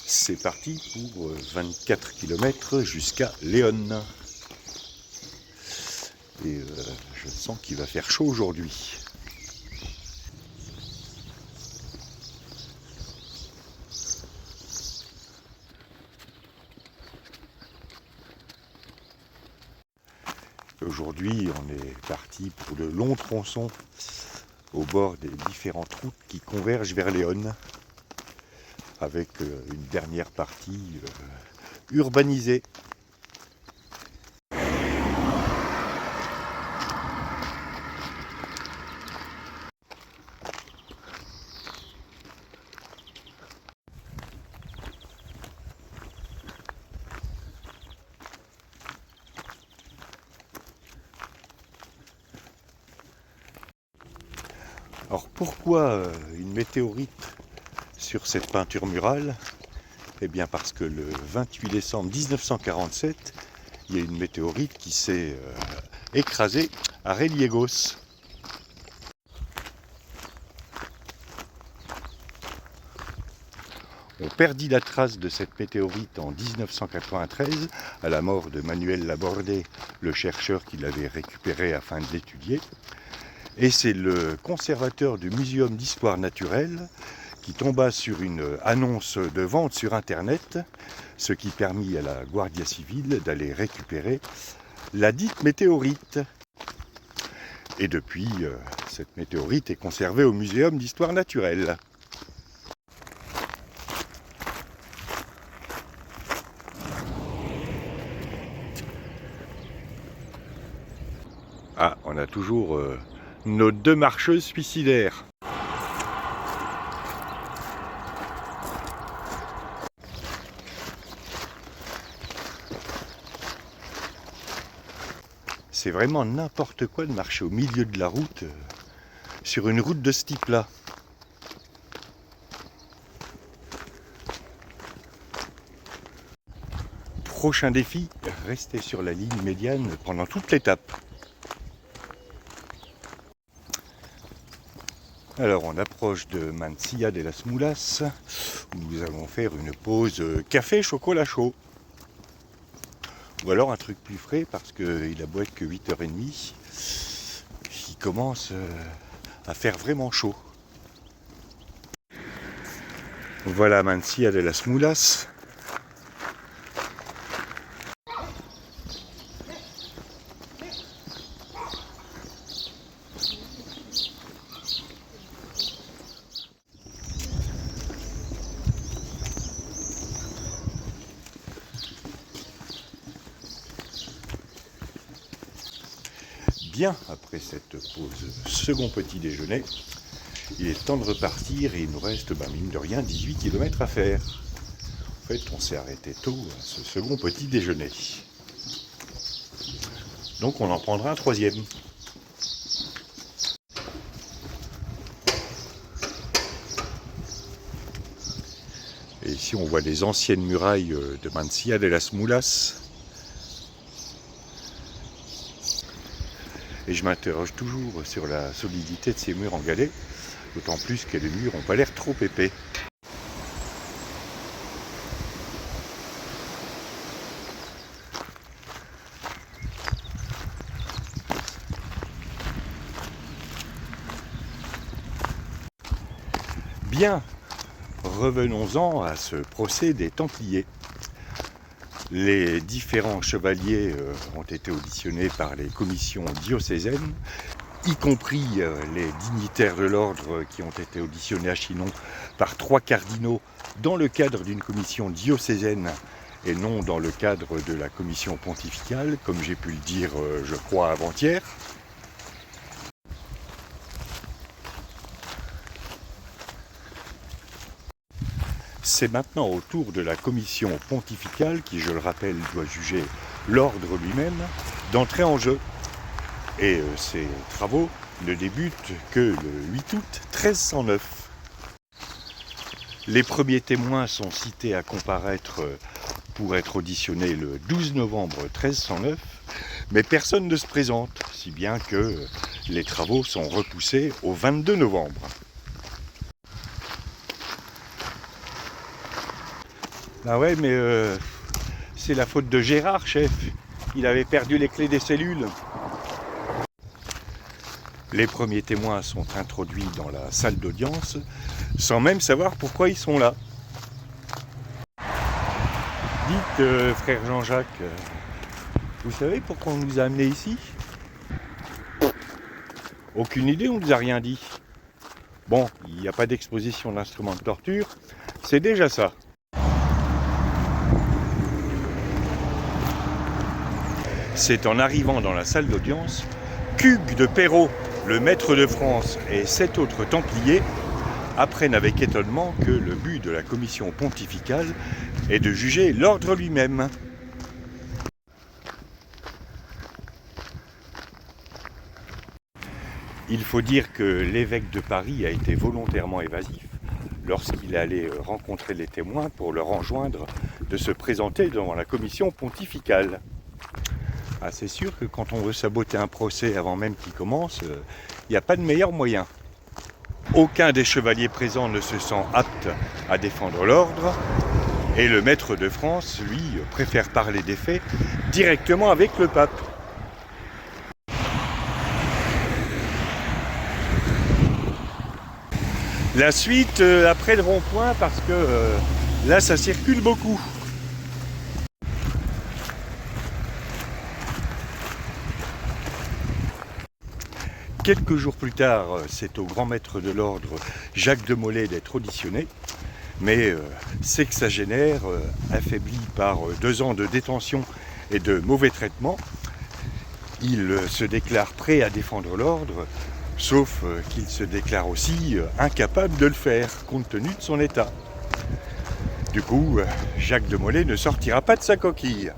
C'est parti pour 24 km jusqu'à Léon. Et je sens qu'il va faire chaud aujourd'hui. Aujourd'hui, on est parti pour de longs tronçons au bord des différentes routes qui convergent vers Léon, avec une dernière partie urbanisée. Alors pourquoi une météorite sur cette peinture murale? Eh bien parce que le 28 décembre 1947, il y a une météorite qui s'est écrasée à Reliegos. On perdit la trace de cette météorite en 1993, à la mort de Manuel Laborde, le chercheur qui l'avait récupérée afin de l'étudier. Et c'est le conservateur du Muséum d'histoire naturelle qui tomba sur une annonce de vente sur Internet, ce qui permit à la Guardia Civile d'aller récupérer la dite météorite. Et depuis, cette météorite est conservée au Muséum d'histoire naturelle. Ah, on a toujours nos deux marcheuses suicidaires. C'est vraiment n'importe quoi de marcher au milieu de la route, sur une route de ce type-là. Prochain défi, rester sur la ligne médiane pendant toute l'étape. Alors on approche de Mansilla de las Mulas, où nous allons faire une pause café chocolat chaud. Ou alors un truc plus frais, parce qu'il a beau être que 8h30, il commence à faire vraiment chaud. Voilà Mansilla de las Mulas. Bien, après cette pause second petit déjeuner, il est temps de repartir et il nous reste, mine de rien, 18 km à faire. En fait, on s'est arrêté tôt à ce second petit déjeuner. Donc on en prendra un troisième. Et ici on voit les anciennes murailles de Mansilla de las Mulas. Et je m'interroge toujours sur la solidité de ces murs en galets, d'autant plus que les murs n'ont pas l'air trop épais. Bien, revenons-en à ce procès des Templiers. Les différents chevaliers ont été auditionnés par les commissions diocésaines, y compris les dignitaires de l'ordre qui ont été auditionnés à Chinon par 3 cardinaux dans le cadre d'une commission diocésaine et non dans le cadre de la commission pontificale, comme j'ai pu le dire, je crois, avant-hier. C'est maintenant au tour de la commission pontificale, qui, je le rappelle, doit juger l'ordre lui-même, d'entrer en jeu. Et ces travaux ne débutent que le 8 août 1309. Les premiers témoins sont cités à comparaître pour être auditionnés le 12 novembre 1309, mais personne ne se présente, si bien que les travaux sont repoussés au 22 novembre. Ah ouais, mais c'est la faute de Gérard, chef. Il avait perdu les clés des cellules. Les premiers témoins sont introduits dans la salle d'audience sans même savoir pourquoi ils sont là. Dites, frère Jean-Jacques, vous savez pourquoi on nous a amenés ici? Aucune idée, on ne nous a rien dit. Bon, il n'y a pas d'exposition d'instruments de torture, c'est déjà ça. C'est en arrivant dans la salle d'audience qu'Hugues de Perrot, le maître de France, et 7 autres Templiers apprennent avec étonnement que le but de la commission pontificale est de juger l'ordre lui-même. Il faut dire que l'évêque de Paris a été volontairement évasif lorsqu'il est allé rencontrer les témoins pour leur enjoindre de se présenter devant la commission pontificale. Ah, c'est sûr que quand on veut saboter un procès avant même qu'il commence, il n'y a pas de meilleur moyen. Aucun des chevaliers présents ne se sent apte à défendre l'ordre, et le maître de France, lui, préfère parler des faits directement avec le pape. La suite après le rond-point, parce que là ça circule beaucoup. Quelques jours plus tard, c'est au grand maître de l'ordre, Jacques de Molay, d'être auditionné, mais sexagénaire, affaibli par 2 ans de détention et de mauvais traitements, il se déclare prêt à défendre l'ordre, sauf qu'il se déclare aussi incapable de le faire, compte tenu de son état. Du coup, Jacques de Molay ne sortira pas de sa coquille.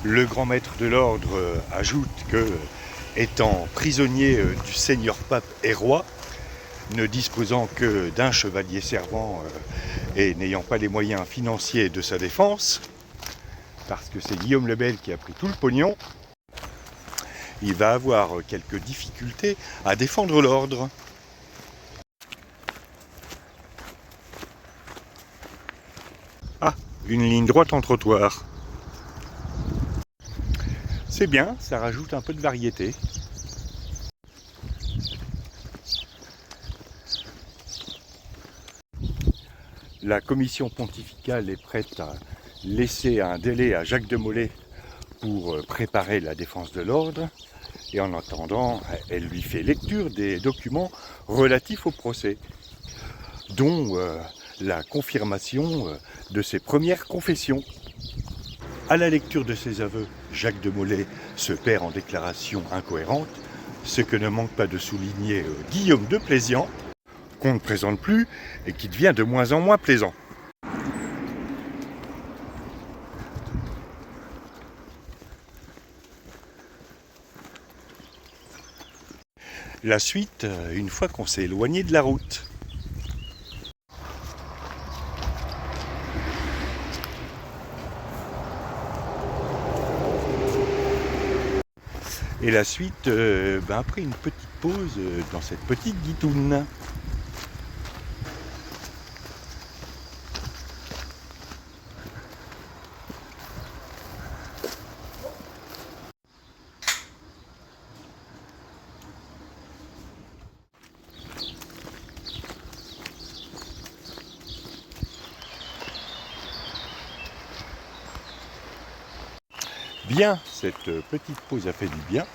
Le grand maître de l'ordre ajoute que, étant prisonnier du seigneur pape et roi, ne disposant que d'un chevalier servant et n'ayant pas les moyens financiers de sa défense, parce que c'est Guillaume le Bel qui a pris tout le pognon, il va avoir quelques difficultés à défendre l'ordre. Ah, une ligne droite en trottoir. C'est bien, ça rajoute un peu de variété. La commission pontificale est prête à laisser un délai à Jacques de Molay pour préparer la défense de l'ordre, et en attendant, elle lui fait lecture des documents relatifs au procès, dont la confirmation de ses premières confessions. À la lecture de ses aveux, Jacques de Molay se perd en déclarations incohérentes, ce que ne manque pas de souligner Guillaume de Plézian, qu'on ne présente plus et qui devient de moins en moins plaisant. La suite, une fois qu'on s'est éloigné de la route. Et la suite, après une petite pause dans cette petite guitoune. Bien, cette petite pause a fait du bien.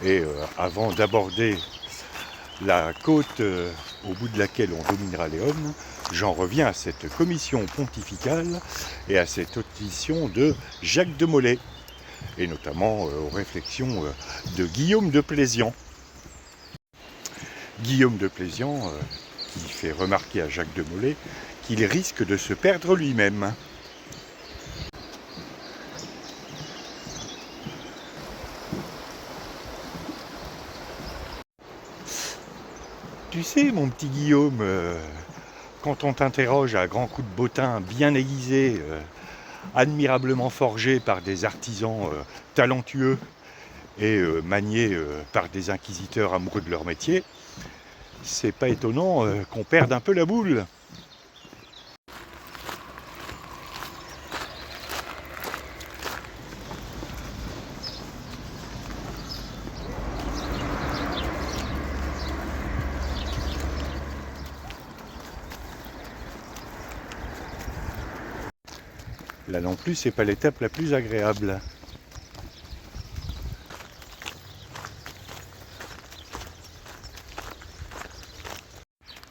Et avant d'aborder la côte au bout de laquelle on dominera Léon, j'en reviens à cette commission pontificale et à cette audition de Jacques de Molay, et notamment aux réflexions de Guillaume de Plézian. Guillaume de Plézian qui fait remarquer à Jacques de Molay qu'il risque de se perdre lui-même. Tu sais, mon petit Guillaume, quand on t'interroge à grands coups de bottin bien aiguisés, admirablement forgés par des artisans talentueux et maniés par des inquisiteurs amoureux de leur métier, c'est pas étonnant qu'on perde un peu la boule. Là non plus, c'est pas l'étape la plus agréable.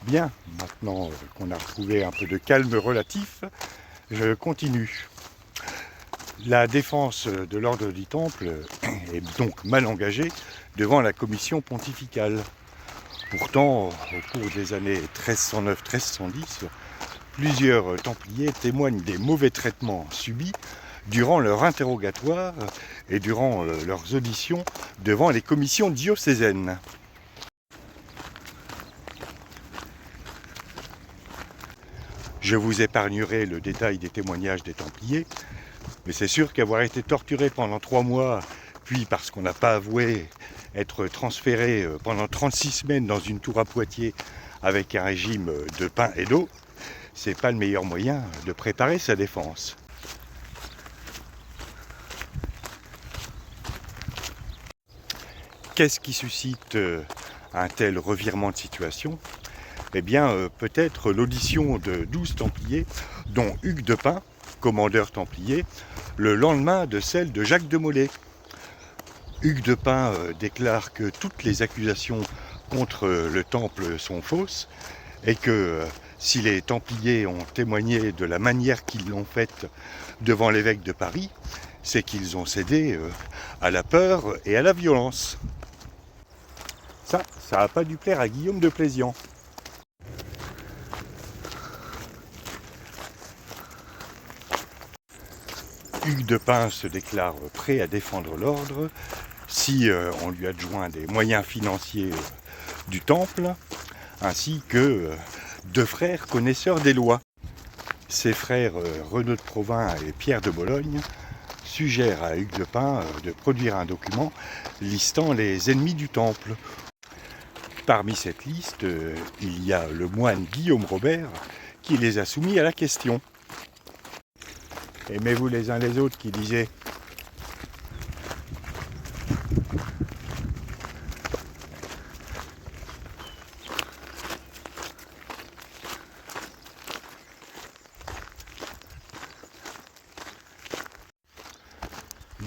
Bien, maintenant qu'on a retrouvé un peu de calme relatif, je continue. La défense de l'ordre du Temple est donc mal engagée devant la commission pontificale. Pourtant, au cours des années 1309-1310, plusieurs Templiers témoignent des mauvais traitements subis durant leur interrogatoire et durant leurs auditions devant les commissions diocésaines. Je vous épargnerai le détail des témoignages des Templiers, mais c'est sûr qu'avoir été torturé pendant 3 mois, puis parce qu'on n'a pas avoué être transféré pendant 36 semaines dans une tour à Poitiers avec un régime de pain et d'eau, c'est pas le meilleur moyen de préparer sa défense. Qu'est-ce qui suscite un tel revirement de situation ? Eh bien, peut-être l'audition de 12 Templiers, dont Hugues de Pin, commandeur templier, le lendemain de celle de Jacques de Molay. Hugues de Pin déclare que toutes les accusations contre le Temple sont fausses et que si les Templiers ont témoigné de la manière qu'ils l'ont faite devant l'évêque de Paris, c'est qu'ils ont cédé à la peur et à la violence. Ça n'a pas dû plaire à Guillaume de Plézian. Hugues de Pin se déclare prêt à défendre l'ordre si on lui adjoint des moyens financiers du Temple, ainsi que 2 frères connaisseurs des lois. Ses frères Renaud de Provins et Pierre de Bologne suggèrent à Hugues de Pin de produire un document listant les ennemis du Temple. Parmi cette liste, il y a le moine Guillaume Robert qui les a soumis à la question. Aimez-vous les uns les autres, qui disait.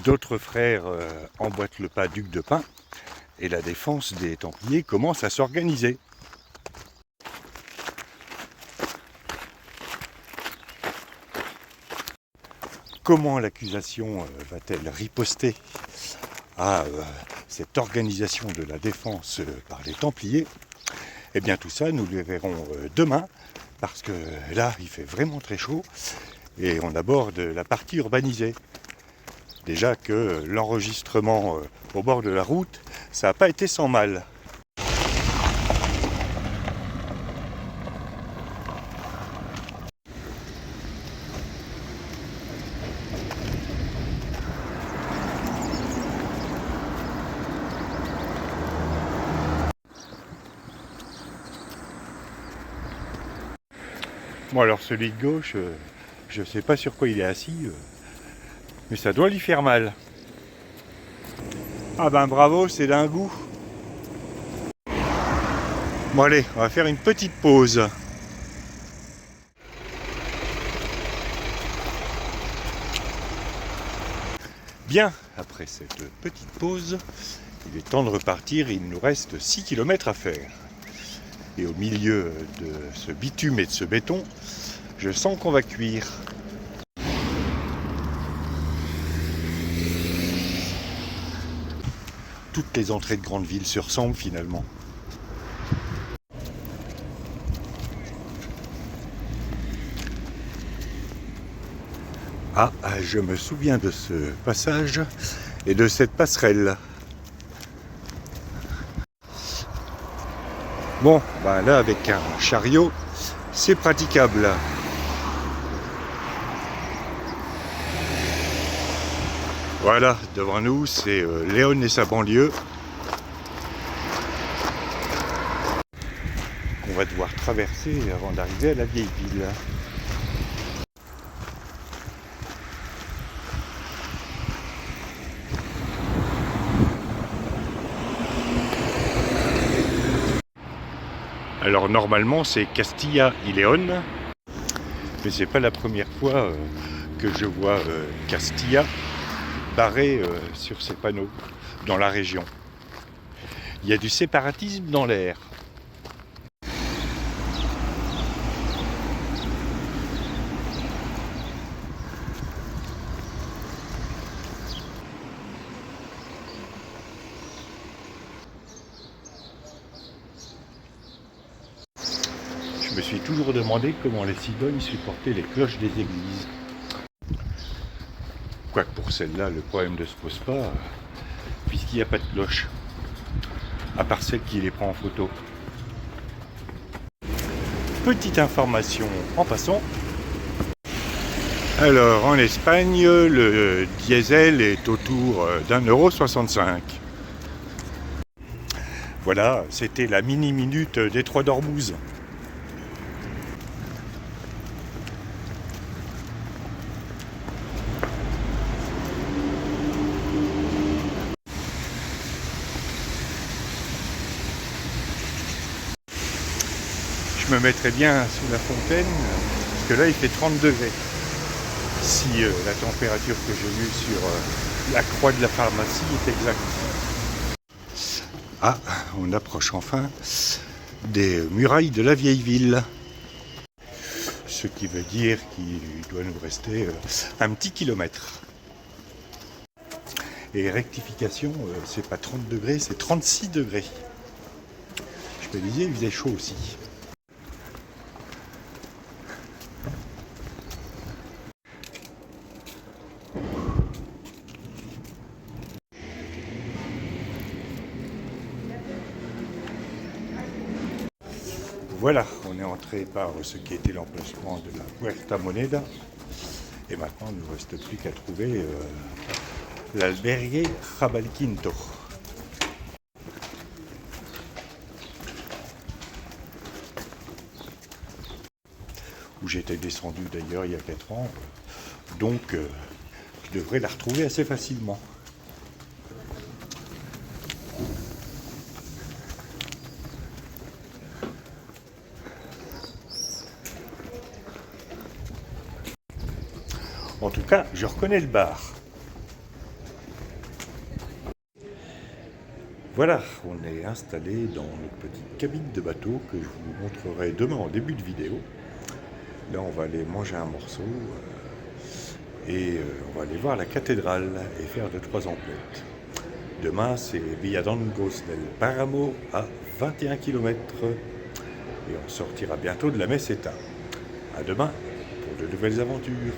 D'autres frères emboîtent le pas d'Hugues de Pin et la défense des Templiers commence à s'organiser. Comment l'accusation va-t-elle riposter à cette organisation de la défense par les Templiers? Eh bien tout ça, nous le verrons demain, parce que là, il fait vraiment très chaud, et on aborde la partie urbanisée. Déjà que l'enregistrement au bord de la route, ça n'a pas été sans mal. Bon alors celui de gauche, je ne sais pas sur quoi il est assis, mais ça doit lui faire mal. Ah ben bravo, c'est d'un goût. Bon allez, on va faire une petite pause. Bien, après cette petite pause, il est temps de repartir, il nous reste 6 km à faire. Et au milieu de ce bitume et de ce béton, je sens qu'on va cuire. Toutes les entrées de grandes villes se ressemblent finalement. Ah, je me souviens de ce passage et de cette passerelle. Bon, ben là avec un chariot, c'est praticable. Voilà, devant nous, c'est Léon et sa banlieue. Qu'on va devoir traverser avant d'arriver à la vieille ville. Alors normalement c'est Castilla y León, mais c'est pas la première fois que je vois Castilla barré sur ces panneaux dans la région. Il y a du séparatisme dans l'air. Je me suis toujours demandé comment les cigognes supportaient les cloches des églises. Quoique pour celle-là, le problème ne se pose pas, puisqu'il n'y a pas de cloche, à part celle qui les prend en photo. Petite information en passant. Alors en Espagne, le diesel est autour d'1,65 €. Voilà, c'était la mini-minute des Trois d'Ormuz. Je me mettrais bien sous la fontaine, parce que là il fait 30 degrés. Si la température que j'ai vue sur la croix de la pharmacie est exacte. Ah, on approche enfin des murailles de la vieille ville. Ce qui veut dire qu'il doit nous rester un petit kilomètre. Et rectification, c'est pas 30 degrés, c'est 36 degrés. Je me disais, il faisait chaud aussi. Voilà, on est entré par ce qui était l'emplacement de la Puerta Moneda. Et maintenant, il ne nous reste plus qu'à trouver l'albergue Jabalquinto. Où j'étais descendu d'ailleurs il y a 4 ans. Donc, je devrais la retrouver assez facilement. En tout cas, je reconnais le bar. Voilà, on est installé dans notre petite cabine de bateau que je vous montrerai demain en début de vidéo. Là, on va aller manger un morceau et on va aller voir la cathédrale et faire 2-3 emplettes. Demain, c'est Villadongos del Páramo à 21 km. Et on sortira bientôt de la Meseta. À demain pour de nouvelles aventures.